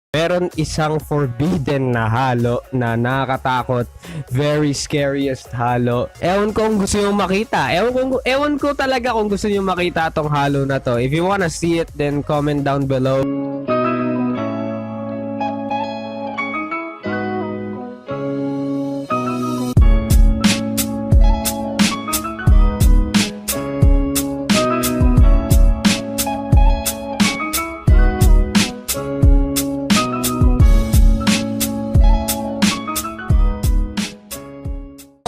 Meron isang forbidden na halo na nakakatakot, very scariest halo. Ewan ko kung gusto nyo makita. Ewan ko talaga kung gusto nyo makita tong halo na to. If you wanna see it, then comment down below.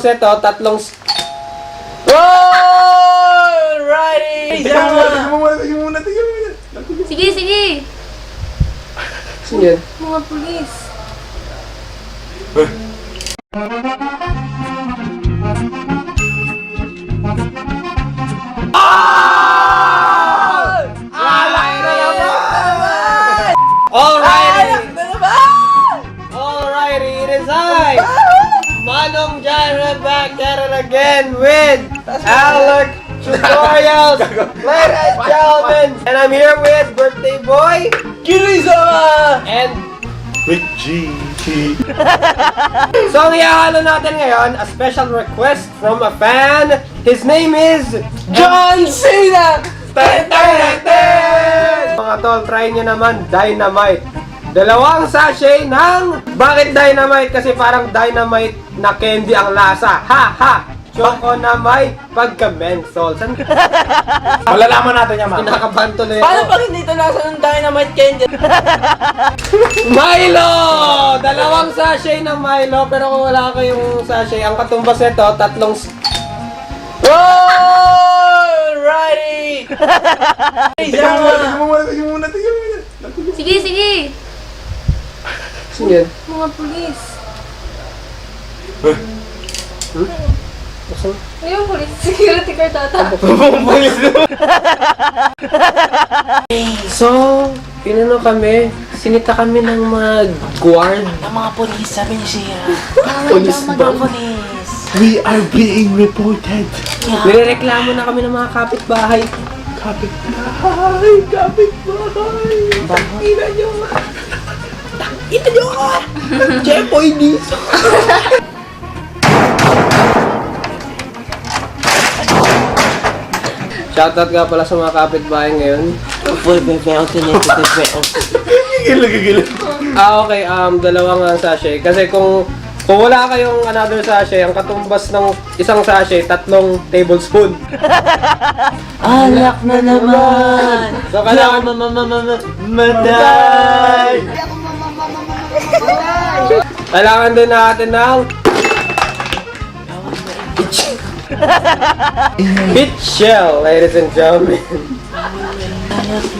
Ito, tatlong... Alrighty! Tignan mo muna. Sige, sige. Sino yan? Mga pulis. Alrighty, it is I! Manong Jara back at it again with Alec Tutorials, ladies and gentlemen, and I'm here with birthday boy Kirizama and Big G. so ang ihahalo natin ngayon, a special request from a fan. His name is John Cena. Mga tol, try nyo naman Dynamite. Dalawang sachet ng... Bakit Dynamite? Kasi parang Dynamite na candy ang lasa. Ha! Ha! Choco na may pagka-menthol. Saan? Malalaman natin yan, ma'am. Kinakabanto na yun. Paano pag hindi ito nasa ng Dynamite candy? Milo! Dalawang sachet ng Milo. Pero kung wala kayong sachet, ang katumbas nito, tatlong... Alrighty! Tignan mo muna. Sige, sige. Sino yan? Mga pulis. Ayun, pulis. Security guard ata. So, pinano kami, sinita kami ng mga guard. Ang mga polis, sabi ni Shira. Polis ba? Polis. We are being reported. Nirereklamo na kami ng mga kapitbahay. Kapitbahay. Ina nyo! Ina nyo ka! Jepoy Niso! Shoutout nga pala sa mga kapitbahay ngayon. Gigil. Okay, dalawang sachet. Kasi kung wala kayong another sachet, ang katumbas ng isang sachet, 3 tablespoon. Alak na naman! So, kailangan... Matay! Kailangan din natin ng... Peach shell, ladies and gentlemen.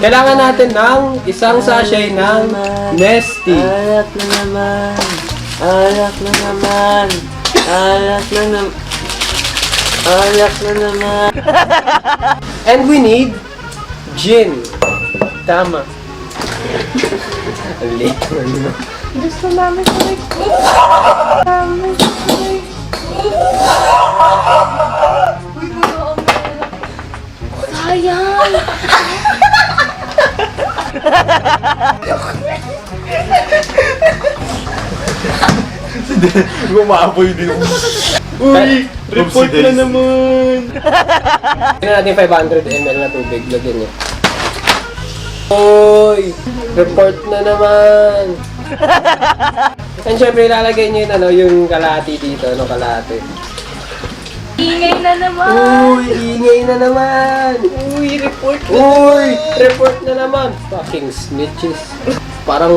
Kailangan natin ng isang sachet ng Nesty. Alak na naman! Alak na naman! Alak na naman! Alak na naman! And we need gin. Tama. Ang late naman. Gusto namin sa sayang! Gumaapoy din. Uy! Report na naman! Tignan natin 500 ml na tubig. Lagyan niya. Uy! Report na naman! And syempre, ilalagay niyo yung, yung kalahati dito. Kalahati. Ingay na naman! Uy! Ingay na naman! Uy, report na Uy! Report na naman! Fucking snitches. Parang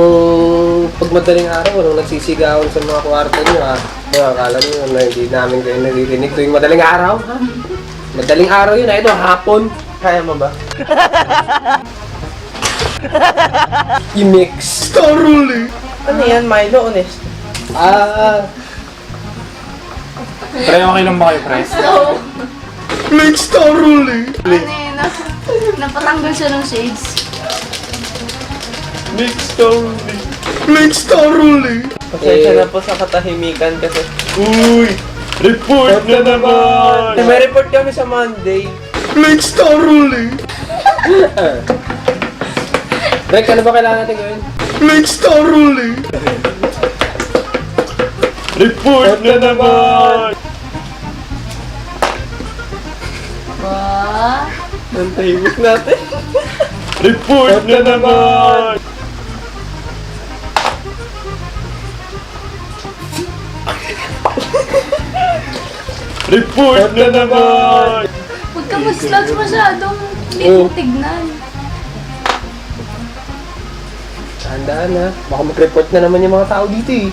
pag madaling araw, walang nagsisigawan sa mga kwarto niyo, ha? Akala niyo na hindi namin kayo naririnig tuwing madaling araw, ha? Madaling araw yun, ha? Ito, hapon. Kaya mo ba? I-mix. Taruli! Ano yan, Milo? Honest? Pre, okay lang ba kayo, pre? So, Mix taruli! napatanggal siya ng shades. Mix taruli! Pasensya na po sa katahimikan kasi Uy! Report na naman! may report kami sa Monday. Mix taruli! Rek, ano ba kailangan natin gawin? Next thoroughly! Report na naman! Ba? Ang tahimik natin. Report na naman! Report na naman! Huwag ka mag-slouch masyadong hindi Oo. mo tignan. Handaan na. Baka mag-report na naman yung mga tao dito eh.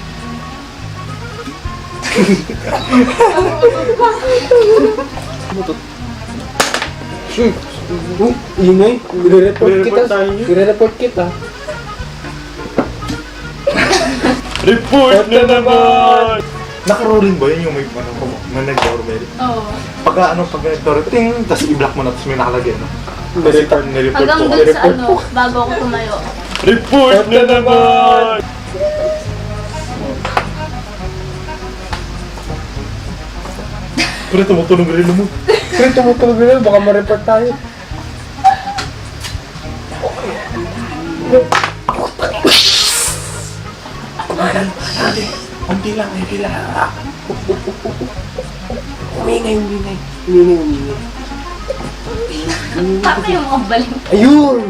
Shoot! Ingay. Nire-report kita. Nire-report kita. Report na naman! Naka-rolling ba yun yung may nag-doorbell? Oo. Pag nag-doorbell, ting, tapos i-block mo na, tapos may nakalagay, no? Nire-report. Nireport Hanggang ko. dun sa ano, bago ako tumayo. Report na naman! Pero tumutunog rin mo. Pero tumutulog na baka ma-report tayo. Unti lang. Umingay. Umingay. Paano yung mga balik? Ayun!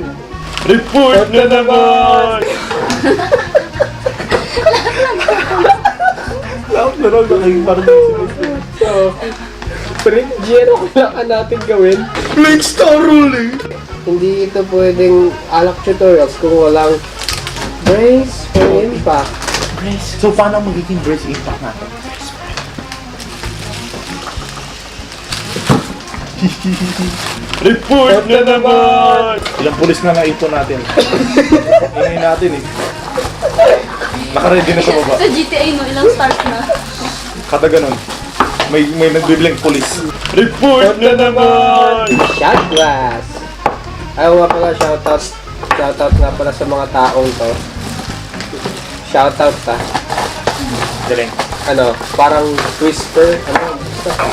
Report na naman! Lahat na raw naging parang So, pero Gino, kailangan natin gawin. Next thoroughly! Hindi ito pwedeng alak tutorials kung walang brace for impact. So, paano magiging brace impact natin? Report na naman! Ilang pulis na naipon natin. Ingay natin eh. Nakaready na sa baba. Sa GTA no, ilang start na. Kada ganun. May nagbiblink pulis. Report na naman! Shot glass! Ayaw nga pala, shoutout. Shoutout nga pala sa mga taong to. Shoutout ta. Galing. Ano, parang whisper. Ano, basta.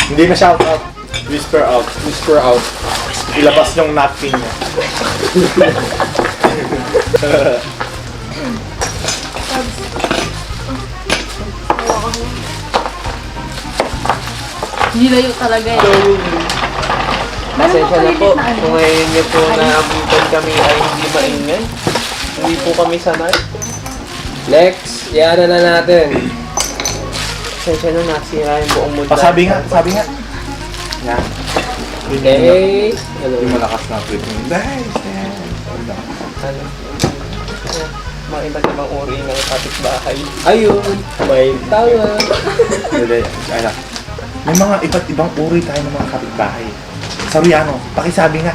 Hindi na shout out. Whisper out. Whisper out. Ilabas yung napkin niya. Nilayo talaga eh. Pasensya na po Meron ba kung ngayon niyo po naabutan kami ay hindi maingay. Hindi po kami sanay. Next, yan na natin. Pasensya na nasira yung buong mundo. Sabi nga. Yan. Okay. Ano? Yung malakas na flip mo. Nice. Ano? Mga iba't ibang uri ng kapitbahay. Ayun, may tawa. Ala. May mga iba't ibang uri tayo ng mga kapitbahay. Saruyano, pakisabi nga.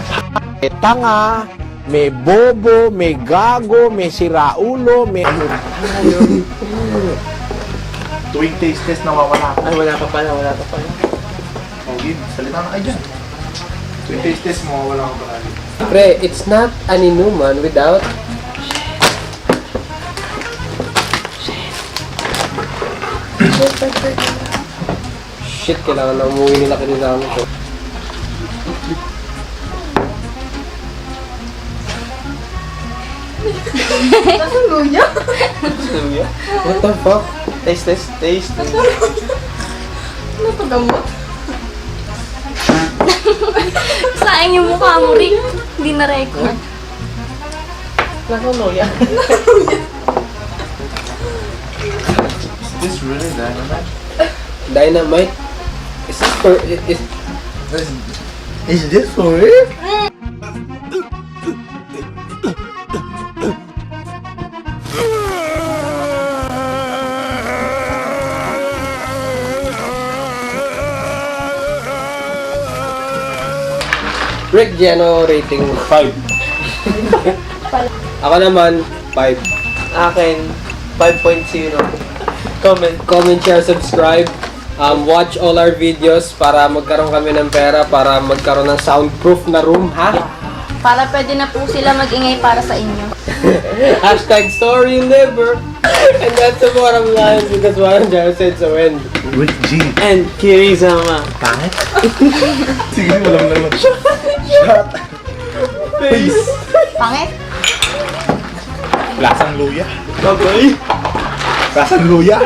May tanga, may bobo, may gago, may siraulo, may... Tuwing taste test nawawala ako. Ay, wala ka pala. Okay, salita na kayo dyan. Tuwing taste test mawawala ako palagi. Pre, it's not an inuman without... Shit, kailangan na umuwi nila kinilami ko. Luya? Luya. What the fuck? Taste. Ano to gamot? Sayang yung mukha mo, Rick. Hindi na record. Nako, luya. Is this really dynamite? Dynamite? Is this for... Is this for real? Rick Geno rating 5. Ako naman, 5. Akin, 5.0. Comment. Comment, share, subscribe. Watch all our videos para magkaroon kami ng pera, para magkaroon ng soundproof na room, ha? Para pwede na po sila mag-ingay para sa inyo. Hashtag story never. And that's the bottom line because what I'm trying to say to end. Rick G. And Kirizama. Pangit? Sige, walang naman. Shut. Face. Pangit? Lasang luya. Babay! Lasang luya.